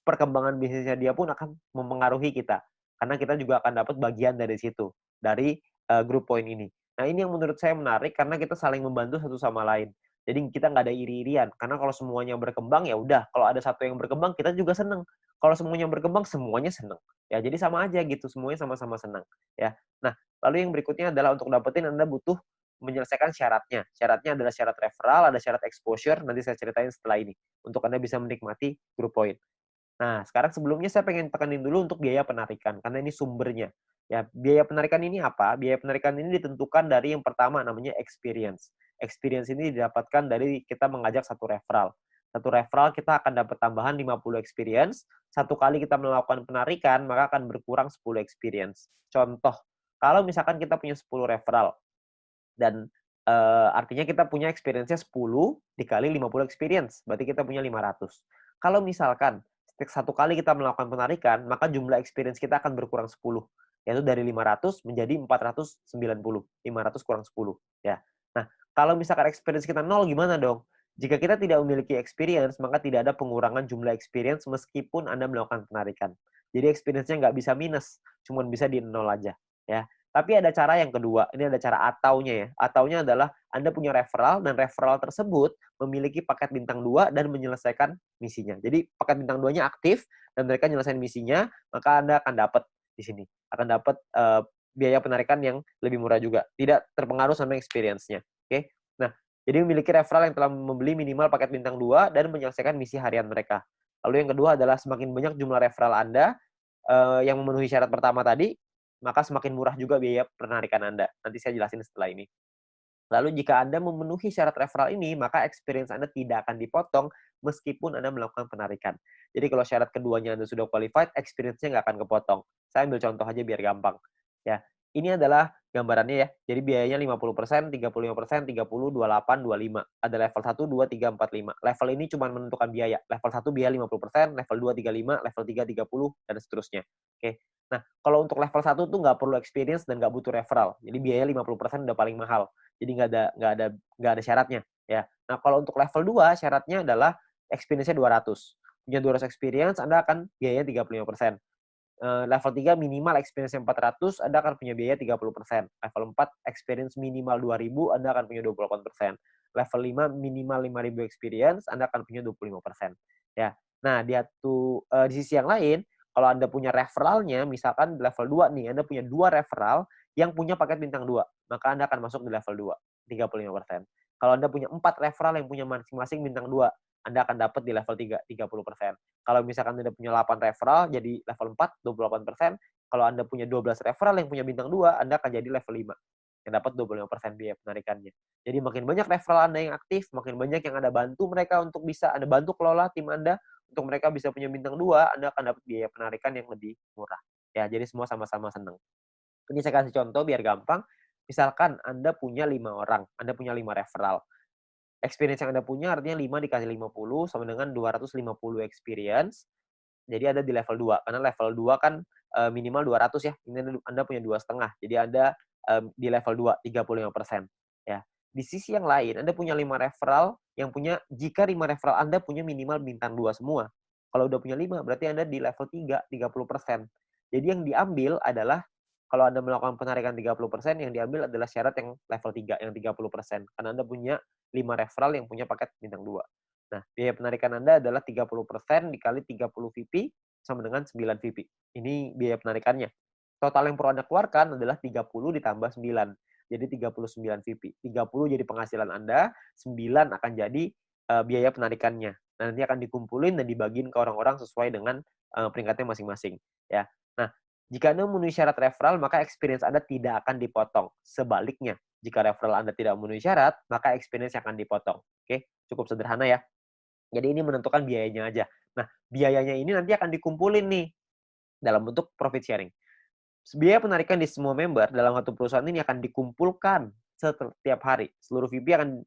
perkembangan bisnisnya dia pun akan mempengaruhi kita. Karena kita juga akan dapat bagian dari situ, dari group point ini. Nah, ini yang menurut saya menarik karena kita saling membantu satu sama lain. Jadi kita nggak ada iri-irian. Karena kalau semuanya berkembang, ya udah. Kalau ada satu yang berkembang, kita juga seneng. Kalau semuanya berkembang, semuanya seneng. Ya, jadi sama aja gitu. Semuanya sama-sama seneng. Ya. Nah, lalu yang berikutnya adalah untuk dapetin Anda butuh menyelesaikan syaratnya. Syaratnya adalah syarat referral, ada syarat exposure. Nanti saya ceritain setelah ini. Untuk Anda bisa menikmati group point. Nah, sekarang sebelumnya saya pengen tekanin dulu untuk biaya penarikan, karena ini sumbernya. Ya, biaya penarikan ini apa? Biaya penarikan ini ditentukan dari yang pertama namanya experience. Experience ini didapatkan dari kita mengajak satu referral. Satu referral kita akan dapat tambahan 50 experience. Satu kali kita melakukan penarikan, maka akan berkurang 10 experience. Contoh, kalau misalkan kita punya 10 referral, dan artinya kita punya experience-nya 10 dikali 50 experience, berarti kita punya 500. Kalau misalkan satu kali kita melakukan penarikan, maka jumlah experience kita akan berkurang 10, yaitu dari 500 menjadi 490. 500 kurang 10, ya. Nah, kalau misalkan experience kita 0 gimana dong? Jika kita tidak memiliki experience, maka tidak ada pengurangan jumlah experience meskipun Anda melakukan penarikan. Jadi experience-nya nggak bisa minus, cuma bisa di 0 aja, ya. Tapi ada cara yang kedua, ini ada cara ataunya ya. Ataunya adalah Anda punya referral dan referral tersebut memiliki paket bintang 2 dan menyelesaikan misinya. Jadi paket bintang 2-nya aktif dan mereka menyelesaikan misinya, maka Anda akan dapat di sini. Akan dapat biaya penarikan yang lebih murah juga. Tidak terpengaruh sama experience-nya. Oke. Nah, jadi memiliki referral yang telah membeli minimal paket bintang 2 dan menyelesaikan misi harian mereka. Lalu yang kedua adalah semakin banyak jumlah referral Anda yang memenuhi syarat pertama tadi, maka semakin murah juga biaya penarikan Anda. Nanti saya jelasin setelah ini. Lalu jika Anda memenuhi syarat referral ini, maka experience Anda tidak akan dipotong meskipun Anda melakukan penarikan. Jadi kalau syarat keduanya Anda sudah qualified, experience-nya nggak akan kepotong. Saya ambil contoh aja biar gampang. Ya, ini adalah gambarannya ya. Jadi biayanya 50%, 35%, 30, 28, 25. Ada level 1, 2, 3, 4, 5. Level ini cuma menentukan biaya. Level 1 biaya 50%, level 2 35, level 3 30, dan seterusnya. Oke. Nah, kalau untuk level 1 tuh nggak perlu experience dan nggak butuh referral. Jadi biaya 50% udah paling mahal. Jadi nggak ada syaratnya, ya. Nah, kalau untuk level 2 syaratnya adalah experience-nya 200. Punya 200 experience, Anda akan biayanya 35%. Level 3 minimal experience 400, Anda akan punya biaya 30%. Level 4 experience minimal 2.000, Anda akan punya 28%. Level 5 minimal 5.000 experience, Anda akan punya 25%. Ya. Nah, di sisi yang lain, kalau Anda punya referralnya, misalkan level 2 nih, Anda punya 2 referral yang punya paket bintang 2, maka Anda akan masuk di level 2, 35%. Kalau Anda punya 4 referral yang punya masing-masing bintang 2, Anda akan dapat di level 3, 30%. Kalau misalkan Anda punya 8 referral, jadi level 4, 28%. Kalau Anda punya 12 referral yang punya bintang 2, Anda akan jadi level 5, yang dapat 25% biaya penarikannya. Jadi makin banyak referral Anda yang aktif, makin banyak yang Anda bantu mereka untuk bisa Anda bantu kelola tim Anda, untuk mereka bisa punya bintang 2, Anda akan dapat biaya penarikan yang lebih murah. Ya, jadi semua sama-sama senang. Ini saya kasih contoh biar gampang. Misalkan Anda punya 5 orang, Anda punya 5 referral. Experience yang Anda punya artinya 5 dikasih 50 sama dengan 250 experience. Jadi ada di level 2. Karena level 2 kan minimal 200 ya. Ini Anda punya 2,5. Jadi Anda di level 2, 35%. Ya. Di sisi yang lain, Anda punya 5 referral jika 5 referral Anda punya minimal bintang 2 semua. Kalau udah punya 5, berarti Anda di level 3, 30%. Jadi yang diambil adalah, kalau Anda melakukan penarikan 30%, yang diambil adalah syarat yang level 3, yang 30%. Karena Anda punya 5 referral yang punya paket bintang 2. Nah, biaya penarikan Anda adalah 30% dikali 30 VP sama dengan 9 VP. Ini biaya penarikannya. Total yang perlu Anda keluarkan adalah 30 ditambah 9. Jadi 39 VP. 30 jadi penghasilan Anda, 9 akan jadi biaya penarikannya. Nah, nanti akan dikumpulin dan dibagiin ke orang-orang sesuai dengan peringkatnya masing-masing. Ya. Nah, jika Anda memenuhi syarat referral, maka experience Anda tidak akan dipotong. Sebaliknya, jika referral Anda tidak memenuhi syarat, maka experience akan dipotong. Oke, cukup sederhana ya. Jadi ini menentukan biayanya aja. Nah, biayanya ini nanti akan dikumpulin nih dalam bentuk profit sharing. Biaya penarikan di semua member dalam satu perusahaan ini akan dikumpulkan setiap hari. Seluruh VP akan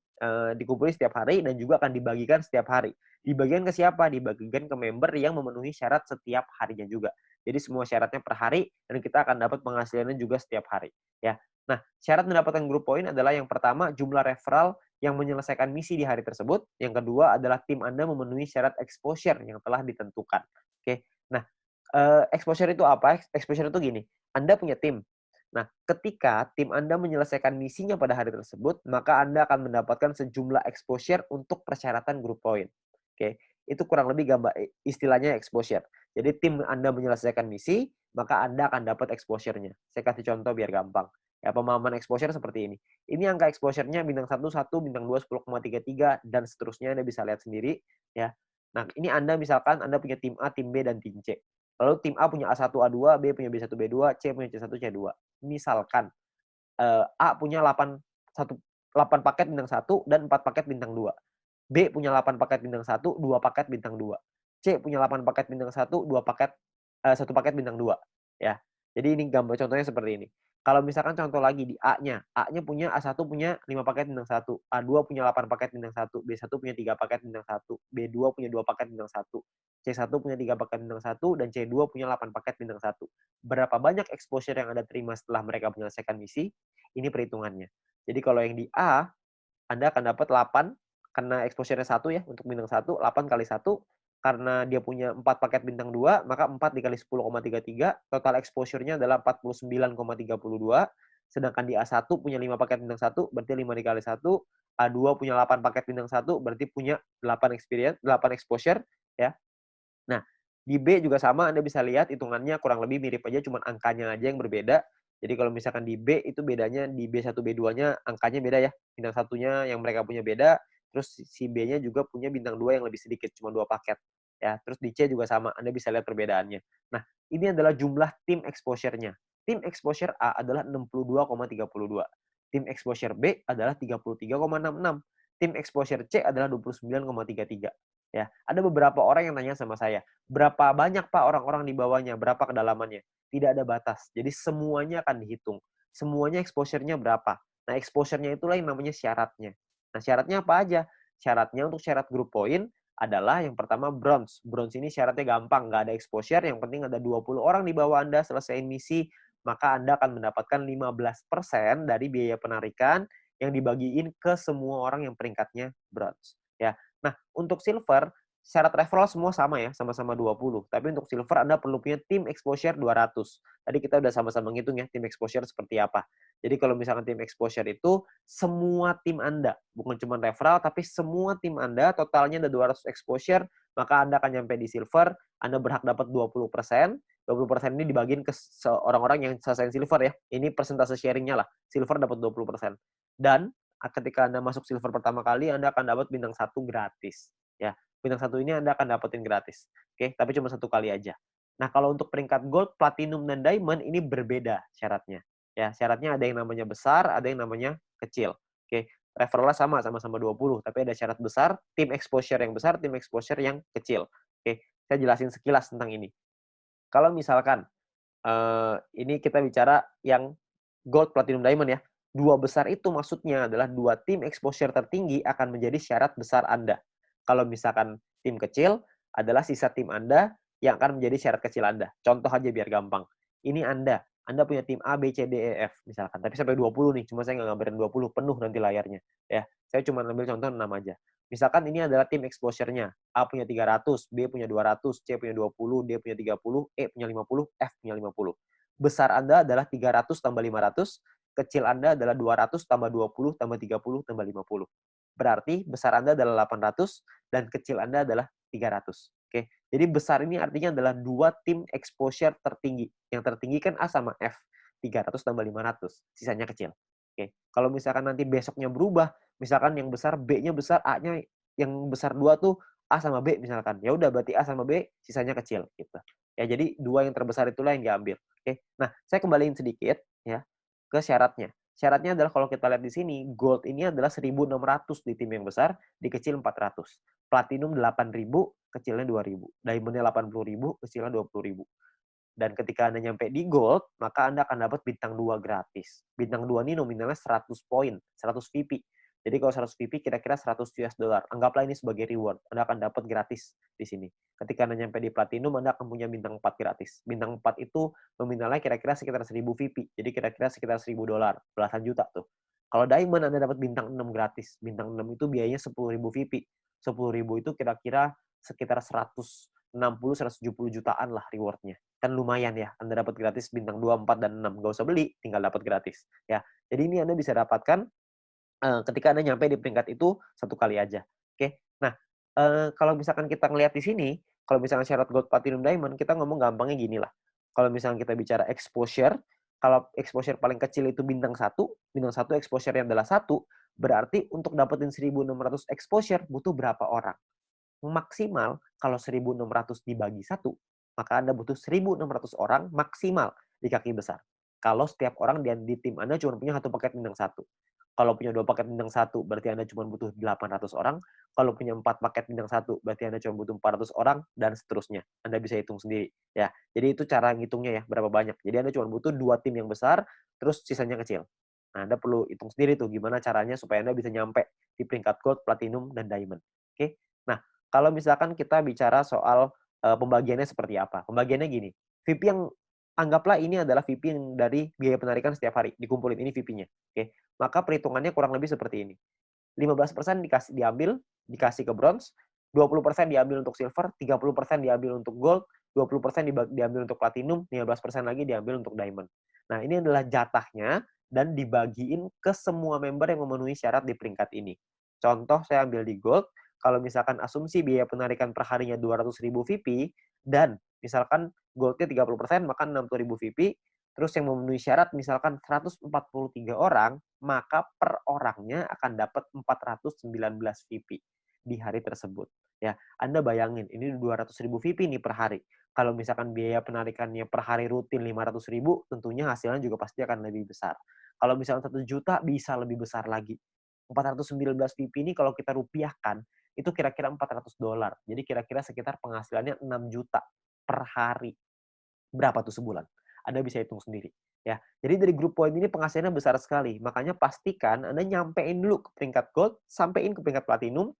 dikumpulkan setiap hari dan juga akan dibagikan setiap hari. Dibagikan ke siapa? Dibagikan ke member yang memenuhi syarat setiap harinya juga. Jadi semua syaratnya per hari dan kita akan dapat penghasilannya juga setiap hari. Ya. Nah, syarat mendapatkan group point adalah yang pertama jumlah referral yang menyelesaikan misi di hari tersebut. Yang kedua adalah tim Anda memenuhi syarat exposure yang telah ditentukan. Oke. Nah, exposure itu apa? Exposure itu gini. Anda punya tim. Nah, ketika tim Anda menyelesaikan misinya pada hari tersebut, maka Anda akan mendapatkan sejumlah exposure untuk persyaratan group point. Oke, itu kurang lebih gambar istilahnya exposure. Jadi tim Anda menyelesaikan misi, maka Anda akan dapat exposure-nya. Saya kasih contoh biar gampang. Ya, pemahaman exposure seperti ini. Ini angka exposure-nya bintang 1, 1, bintang 2, 10,33, dan seterusnya Anda bisa lihat sendiri. Ya. Nah, ini Anda misalkan Anda punya tim A, tim B, dan tim C. Lalu tim A punya A1, A2, B punya B1, B2, C punya C1, C2. Misalkan A punya 8 paket bintang 1 dan 4 paket bintang 2. B punya 8 paket bintang 1, 2 paket bintang 2. C punya 8 paket bintang 1, 1 paket bintang 2. Ya. Jadi ini gambar contohnya seperti ini. Kalau misalkan contoh lagi di A-nya punya A1 punya 5 paket bintang 1, A2 punya 8 paket bintang 1, B1 punya 3 paket bintang 1, B2 punya 2 paket bintang 1, C1 punya 3 paket bintang 1, dan C2 punya 8 paket bintang 1. Berapa banyak exposure yang Anda terima setelah mereka menyelesaikan misi? Ini perhitungannya. Jadi kalau yang di A, Anda akan dapat 8, karena exposure-nya 1 ya, untuk bintang 1, 8 kali 1, karena dia punya 4 paket bintang 2, maka 4 dikali 10,33, total exposure-nya adalah 49,32, sedangkan di A1 punya 5 paket bintang 1, berarti 5 dikali 1, A2 punya 8 paket bintang 1, berarti punya 8 exposure, ya. Nah, di B juga sama, Anda bisa lihat hitungannya kurang lebih mirip aja, cuma angkanya aja yang berbeda. Jadi kalau misalkan di B itu bedanya di B1, B2-nya angkanya beda ya. Bintang satunya yang mereka punya beda, terus si B-nya juga punya bintang 2 yang lebih sedikit, cuma 2 paket. Ya, terus di C juga sama, Anda bisa lihat perbedaannya. Nah, ini adalah jumlah tim exposure-nya. Tim exposure A adalah 62,32. Tim exposure B adalah 33,66. Tim exposure C adalah 29,33. Ya, ada beberapa orang yang nanya sama saya, berapa banyak Pak orang-orang di bawahnya, berapa kedalamannya? Tidak ada batas. Jadi semuanya akan dihitung. Semuanya exposure-nya berapa. Nah, exposure-nya itulah yang namanya syaratnya. Nah, syaratnya apa aja? Syaratnya untuk syarat group point adalah yang pertama bronze. Bronze ini syaratnya gampang, nggak ada exposure, yang penting ada 20 orang di bawah Anda selesai misi, maka Anda akan mendapatkan 15% dari biaya penarikan yang dibagiin ke semua orang yang peringkatnya bronze. Ya. Nah, untuk silver, syarat referral semua sama ya, sama-sama 20. Tapi untuk silver Anda perlu punya tim exposure 200. Tadi kita udah sama-sama ngitung ya, tim exposure seperti apa. Jadi kalau misalkan tim exposure itu semua tim Anda, bukan cuma referral, tapi semua tim Anda totalnya ada 200 exposure, maka Anda akan nyampe di silver, Anda berhak dapat 20%. 20% ini dibagiin ke orang-orang yang selesai silver ya. Ini persentase sharingnya lah. Silver dapat 20%. Dan ketika Anda masuk silver pertama kali, Anda akan dapat bintang 1 gratis. Ya, bintang 1 ini Anda akan dapetin gratis. Oke, tapi cuma 1 kali aja. Nah, kalau untuk peringkat gold, platinum, dan diamond ini berbeda syaratnya. Ya, syaratnya ada yang namanya besar, ada yang namanya kecil. Oke, referralnya sama-sama 20, tapi ada syarat besar, tim exposure yang besar, tim exposure yang kecil. Oke, saya jelasin sekilas tentang ini. Kalau misalkan ini kita bicara yang gold, platinum, diamond ya. 2 besar itu maksudnya adalah 2 tim exposure tertinggi akan menjadi syarat besar Anda. Kalau misalkan tim kecil adalah sisa tim Anda yang akan menjadi syarat kecil Anda. Contoh aja biar gampang. Ini Anda Anda punya tim A, B, C, D, E, F misalkan, tapi sampai 20 nih, cuma saya nggak gambarin 20, penuh nanti layarnya, ya. Saya cuma ambil contoh 6 aja. Misalkan ini adalah tim exposure-nya, A punya 300, B punya 200, C punya 20, D punya 30, E punya 50, F punya 50. Besar Anda adalah 300 tambah 500, kecil Anda adalah 200 tambah 20 tambah 30 tambah 50. Berarti besar Anda adalah 800 dan kecil Anda adalah 300. Oke. Jadi besar ini artinya adalah dua tim exposure tertinggi. Yang tertinggi kan A sama F. 300 tambah 500. Sisanya kecil. Oke. Kalau misalkan nanti besoknya berubah, misalkan yang besar B-nya besar, A-nya yang besar 2 tuh A sama B misalkan. Ya udah berarti A sama B sisanya kecil gitu. Ya jadi dua yang terbesar itulah yang diambil. Oke. Nah, saya kembaliin sedikit ya ke syaratnya. Syaratnya adalah kalau kita lihat di sini, gold ini adalah 1.600 di tim yang besar, di kecil 400. Platinum 8.000, kecilnya 2.000. Diamondnya 80.000, kecilnya 20.000. Dan ketika Anda nyampe di gold, maka Anda akan dapat bintang 2 gratis. Bintang 2 ini nominalnya 100 poin, 100 VP. Jadi kalau 100 VP kira-kira 100 US dollar. Anggaplah ini sebagai reward. Anda akan dapat gratis di sini. Ketika Anda nyampe di platinum, Anda akan punya bintang 4 gratis. Bintang 4 itu nominalnya kira-kira sekitar 1.000 VP. Jadi kira-kira sekitar 1.000 dolar, belasan juta tuh. Kalau diamond Anda dapat bintang 6 gratis. Bintang 6 itu biayanya 10.000 VP. 10.000 itu kira-kira sekitar 160-170 jutaan lah rewardnya. Kan lumayan ya, Anda dapat gratis bintang 2, 4, dan 6. Nggak usah beli, tinggal dapat gratis. Ya, jadi ini Anda bisa dapatkan ketika Anda nyampe di peringkat itu satu kali aja. Oke. Nah, kalau misalkan kita ngelihat di sini, kalau misalkan syarat gold, platinum, diamond, kita ngomong gampangnya gini lah. Kalau misalkan kita bicara exposure, kalau exposure paling kecil itu bintang satu exposure-nya adalah 1, berarti untuk dapetin 1.600 exposure butuh berapa orang? Maksimal kalau 1.600 dibagi 1, maka Anda butuh 1.600 orang maksimal di kaki besar. Kalau setiap orang di tim Anda cuma punya 1 paket bintang 1. Kalau punya 2 paket bintang 1, berarti Anda cuma butuh 800 orang. Kalau punya 4 paket bintang 1, berarti Anda cuma butuh 400 orang, dan seterusnya. Anda bisa hitung sendiri. Ya, jadi itu cara ngitungnya ya, berapa banyak. Jadi Anda cuma butuh 2 tim yang besar, terus sisanya kecil. Nah, Anda perlu hitung sendiri tuh gimana caranya supaya Anda bisa nyampe di peringkat gold, platinum, dan diamond. Oke? Nah, kalau misalkan kita bicara soal pembagiannya seperti apa. Pembagiannya gini, VIP yang anggaplah ini adalah VIP yang dari biaya penarikan setiap hari, dikumpulin ini VIP-nya. Oke. Maka perhitungannya kurang lebih seperti ini. 15% dikasih ke bronze, 20% diambil untuk silver, 30% diambil untuk gold, 20% diambil untuk platinum, 15% lagi diambil untuk diamond. Nah, ini adalah jatahnya dan dibagiin ke semua member yang memenuhi syarat di peringkat ini. Contoh saya ambil di gold, kalau misalkan asumsi biaya penarikan per harinya 200.000 VP dan misalkan goldnya 30%, maka 60.000 VP. Terus yang memenuhi syarat misalkan 143 orang, maka per orangnya akan dapat 419 VP di hari tersebut. Ya, Anda bayangin, ini 200.000 VP nih per hari. Kalau misalkan biaya penarikannya per hari rutin 500.000, tentunya hasilnya juga pasti akan lebih besar. Kalau misalkan 1 juta, bisa lebih besar lagi. 419 VP ini kalau kita rupiahkan, itu kira-kira 400 dolar. Jadi kira-kira sekitar penghasilannya 6 juta per hari. Berapa tuh sebulan? Anda bisa hitung sendiri. Ya, jadi dari grup poin ini penghasilannya besar sekali. Makanya pastikan Anda nyampein dulu ke peringkat gold, sampein ke peringkat platinum,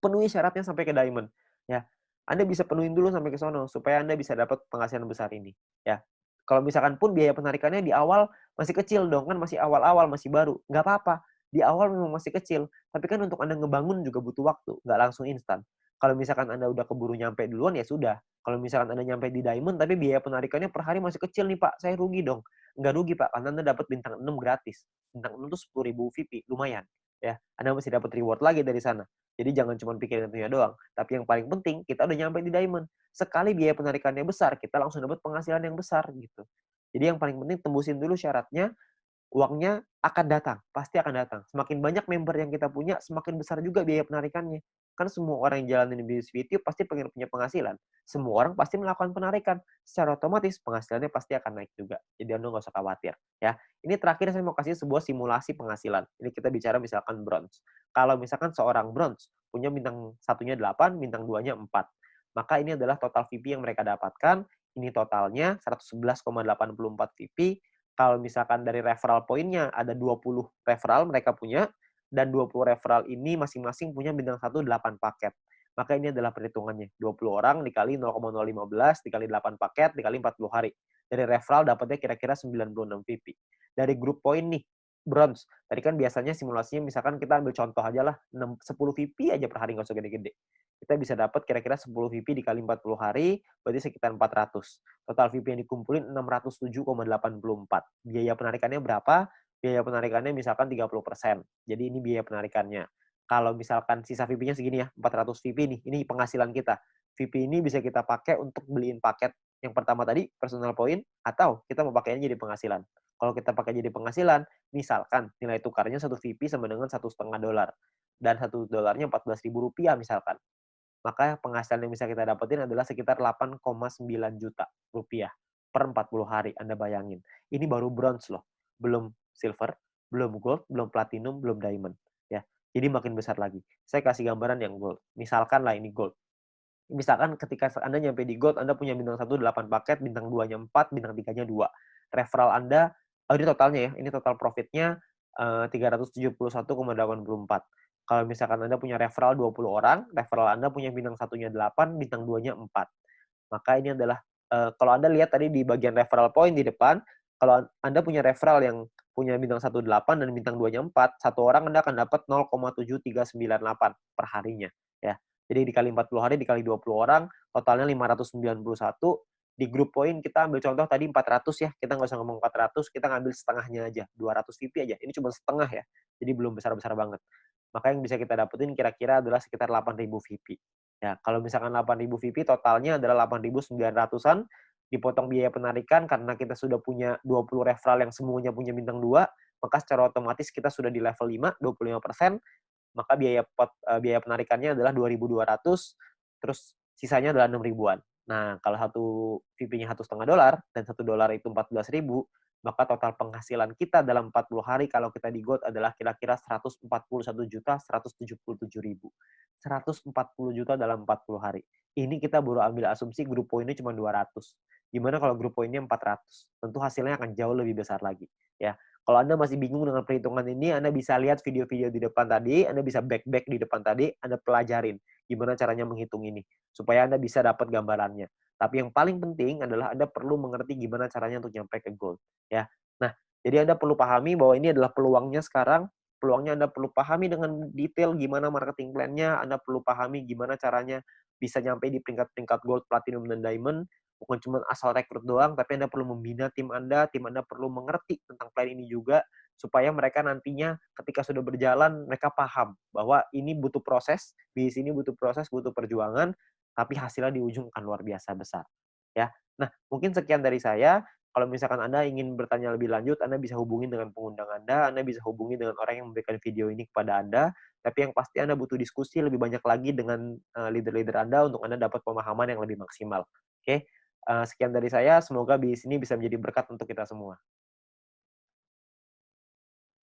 penuhi syaratnya sampai ke diamond. Ya, Anda bisa penuhin dulu sampai ke sono supaya Anda bisa dapat penghasilan besar ini. Ya, kalau misalkan pun biaya penarikannya di awal masih kecil dong, kan masih awal-awal, masih baru. Nggak apa-apa. Di awal memang masih kecil, tapi kan untuk Anda ngebangun juga butuh waktu, nggak langsung instan. Kalau misalkan Anda udah keburu nyampe duluan, ya sudah. Kalau misalkan Anda nyampe di diamond, tapi biaya penarikannya per hari masih kecil nih Pak, saya rugi dong. Nggak rugi Pak, karena Anda dapat bintang 6 gratis. Bintang 6 itu 10.000 VP, lumayan. Ya, Anda masih dapat reward lagi dari sana. Jadi jangan cuma pikirin itunya doang. Tapi yang paling penting, kita udah nyampe di diamond. Sekali biaya penarikannya besar, kita langsung dapat penghasilan yang besar gitu. Jadi yang paling penting tembusin dulu syaratnya, uangnya akan datang, pasti akan datang. Semakin banyak member yang kita punya, semakin besar juga biaya penarikannya. Kan semua orang yang jalanin bisnis video pasti pengen punya penghasilan. Semua orang pasti melakukan penarikan. Secara otomatis penghasilannya pasti akan naik juga. Jadi Anda nggak usah khawatir. Ya, ini terakhir saya mau kasih sebuah simulasi penghasilan. Ini kita bicara misalkan bronze. Kalau misalkan seorang bronze punya bintang satunya 8, bintang 2-nya 4. Maka ini adalah total VP yang mereka dapatkan. Ini totalnya 111,84 VP. Kalau misalkan dari referral poinnya ada 20 referral mereka punya, dan 20 referral ini masing-masing punya bintang 1 8 paket. Maka ini adalah perhitungannya. 20 orang dikali 0,015 dikali 8 paket dikali 40 hari. Dari referral dapatnya kira-kira 96 VP. Dari grup poin nih, bronze. Tadi kan biasanya simulasinya misalkan kita ambil contoh aja lah, 10 VP aja per hari, nggak usah gede-gede. Kita bisa dapat kira-kira 10 VP dikali 40 hari, berarti sekitar 400. Total VP yang dikumpulin 607,84. Biaya penarikannya berapa? Biaya penarikannya misalkan 30%. Jadi ini biaya penarikannya. Kalau misalkan sisa VP-nya segini ya, 400 VP nih, ini penghasilan kita. VP ini bisa kita pakai untuk beliin paket yang pertama tadi, personal point, atau kita mau pakainya jadi penghasilan. Kalau kita pakai jadi penghasilan, misalkan nilai tukarnya 1 VP sama dengan $1,5, dan $1 Rp14.000 misalkan. Maka penghasilan yang bisa kita dapetin adalah sekitar 8,9 juta rupiah per 40 hari. Anda bayangin. Ini baru bronze loh. Belum silver, belum gold, belum platinum, belum diamond. Ya, jadi makin besar lagi. Saya kasih gambaran yang gold. Misalkan lah ini gold. Misalkan ketika Anda nyampe di gold, Anda punya bintang 1 8 paket, bintang 2-nya 4, bintang 3-nya 2. Referral Anda, ini totalnya ya, ini total profitnya 371,84. Kalau misalkan Anda punya referral 20 orang, referral Anda punya bintang 1-nya 8, bintang 2-nya 4. Maka ini adalah, kalau Anda lihat tadi di bagian referral point di depan, kalau Anda punya referral yang punya bintang 1 8 dan bintang 2-nya 4, satu orang Anda akan dapat 0,7398 per harinya. Ya. Jadi dikali 40 hari, dikali 20 orang, totalnya 591. Di grup poin kita ambil contoh tadi 400 ya, kita nggak usah ngomong 400, kita ngambil setengahnya aja, 200 VP aja. Ini cuma setengah ya, jadi belum besar-besar banget. Maka yang bisa kita dapetin kira-kira adalah sekitar 8.000 VP. Ya, kalau misalkan 8.000 VP, totalnya adalah 8.900-an, dipotong biaya penarikan karena kita sudah punya 20 referral yang semuanya punya bintang 2, maka secara otomatis kita sudah di level 5, 25%, maka biaya penarikannya adalah 2.200, terus sisanya adalah 6 ribuan. Nah, kalau satu VP-nya $1,5 dan $1 itu 14.000, maka total penghasilan kita dalam 40 hari kalau kita di gold adalah kira-kira 141.177.000. 140 juta dalam 40 hari. Ini kita baru ambil asumsi grup poinnya cuma 200. Gimana kalau grup poinnya 400? Tentu hasilnya akan jauh lebih besar lagi. Ya, kalau Anda masih bingung dengan perhitungan ini, Anda bisa lihat video-video di depan tadi, Anda bisa back di depan tadi, Anda pelajarin gimana caranya menghitung ini, supaya Anda bisa dapat gambarannya. Tapi yang paling penting adalah Anda perlu mengerti gimana caranya untuk nyampe ke goal. Ya. Nah, jadi Anda perlu pahami bahwa ini adalah peluangnya sekarang, peluangnya Anda perlu pahami dengan detail gimana marketing plan-nya, Anda perlu pahami gimana caranya bisa nyampe di peringkat-peringkat gold, platinum, dan diamond, bukan cuma asal rekrut doang, tapi Anda perlu membina tim Anda perlu mengerti tentang plan ini juga, supaya mereka nantinya ketika sudah berjalan, mereka paham bahwa ini butuh proses, di sini butuh proses, butuh perjuangan, tapi hasilnya di ujung akan luar biasa besar. Ya. Nah, mungkin sekian dari saya. Kalau misalkan Anda ingin bertanya lebih lanjut, Anda bisa hubungi dengan pengundang Anda bisa hubungi dengan orang yang memberikan video ini kepada Anda, tapi yang pasti Anda butuh diskusi lebih banyak lagi dengan leader-leader Anda untuk Anda dapat pemahaman yang lebih maksimal. Oke? Sekian dari saya, semoga bisnis ini bisa menjadi berkat untuk kita semua.